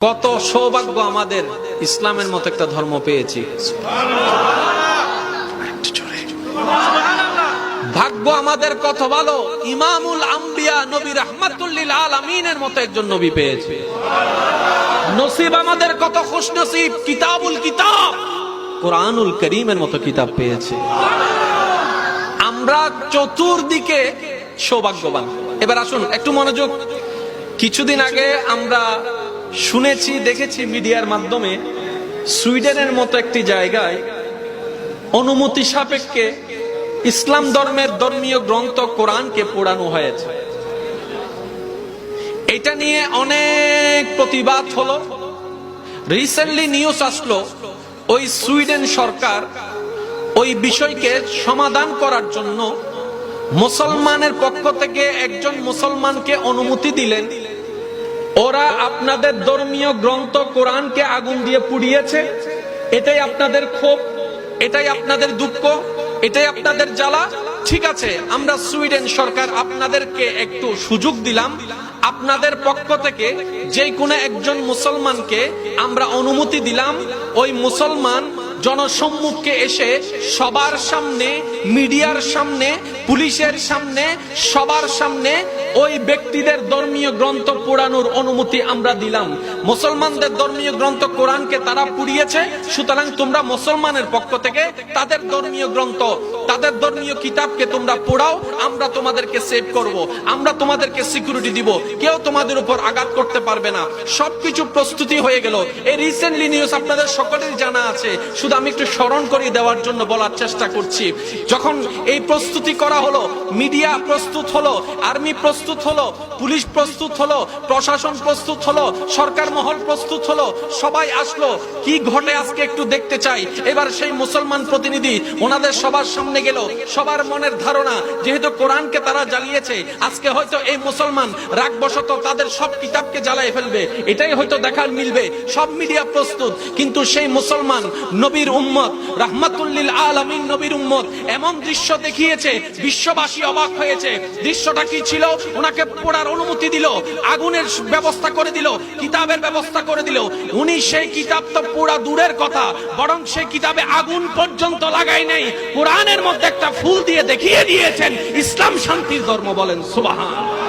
কত সৌভাগ্য আমাদের ইসলামের মতো একটা ধর্ম পেয়েছি। ভাগ্য আমাদের কত ভালো, ইমামুল আম্বিয়া নবী রাহমাতুল লিল আলামিনের মতো একজন নবী পেয়েছি। নসিব আমাদের কত খুশনসিব, কিতাবুল কিতাব কোরআনুল কারীমের মতো কিতাব পেয়েছি। আমরা চতুর্দিকে সৌভাগ্যবান। এবার আসুন একটু মনোযোগ। কিছুদিন আগে আমরা শুনেছি, দেখেছি মিডিয়ার মাধ্যমে, সুইডেনের মতো একটি জায়গায় অনুমতি সাপেক্ষে ইসলাম ধর্মের ধর্মীয় গ্রন্থ কোরআনকে পোড়ানো হয়েছে। এটা নিয়ে অনেক প্রতিবাদ হলো। রিসেন্টলি নিউজ আসলো, ওই সুইডেন সরকার ওই বিষয়কে সমাধান করার জন্য মুসলমানের পক্ষ থেকে একজন মুসলমানকে অনুমতি দিলেন। ওরা আপনাদের ধর্মীয় গ্রন্থ কোরআনকে আগুন দিয়ে পুড়িয়েছে, এটাই আপনাদের ক্ষোভ, এটাই আপনাদের দুঃখ, এটাই আপনাদের জ্বালা। ঠিক আছে, আমরা সুইডেন সরকার আপনাদেরকে একটু সুযোগ দিলাম, আপনাদের পক্ষ থেকে যে কোনো একজন মুসলমানকে আমরা অনুমতি দিলাম, ওই মুসলমান জনসম্মুখে এসে সবার সামনে, মিডিয়ার সামনে, পুলিশের সামনে, সবার সামনে ওই ব্যক্তিদের ধর্মীয় গ্রন্থ পোড়ানোর অনুমতি আমরা দিলাম। মুসলমানদের ধর্মীয় গ্রন্থ কোরআনকে তারা পুড়িয়েছে, সুতরাং তোমরা মুসলমানের পক্ষ থেকে তাদের ধর্মীয় গ্রন্থ, তাদের ধর্মীয় কিতাবকে তোমরা পোড়াও, আমরা তোমাদেরকে সেভ করব, আমরা তোমাদেরকে সিকিউরিটি দিব, কেউ তোমাদের উপর আঘাত করতে পারবে না। সবকিছু প্রস্তুতি হয়ে গেল। এই রিসেন্টলি নিউজ আপনাদের সকলেরই জানা আছে, শুধু আমি একটু স্মরণ করিয়ে দেওয়ার জন্য বলার চেষ্টা করছি। যখন এই প্রস্তুতি করা হলো, মিডিয়া প্রস্তুত হলো, আর্মি প্রস্তুত হলো, পুলিশ প্রস্তুত হলো, প্রশাসন প্রস্তুত হলো, সরকার মহল প্রস্তুত হলো, সবাই আসলো। কি ঘটে আজকে একটু দেখতে চাই। এবার সেই মুসলমান প্রতিনিধি ওনাদের সবার সামনে গেল। সবার মনের ধারণা, যেহেতু কোরআনকে তারা জ্বালিয়েছে, আজকে হয়তো এই মুসলমান রাগবশত তাদের সব কিতাবকে জ্বালিয়ে ফেলবে, এটাই হয়তো দেখার মিলবে। সব মিডিয়া প্রস্তুত, কিন্তু সেই মুসলমান নবীর উম্মত, রাহমাতুল লিল আলামিন নবীর উম্মত এমন দৃশ্য দেখিয়েছে, বিশ্ববাসী অবাক হয়েছে। দৃশ্যটা কি ছিল? ওনাকে পোড়ার অনুমতি দিল, আগুনের ব্যবস্থা করে দিল, কিতাবের ব্যবস্থা করে দিল। উনি সেই কিতাব তো পোড়া দূরের কথা, বরং সেই কিতাবে আগুন পর্যন্ত লাগাই নাই, কোরআনের মধ্যে একটা ফুল দিয়ে দেখিয়ে দিয়েছেন ইসলাম শান্তির ধর্ম। বলেন সুবহান।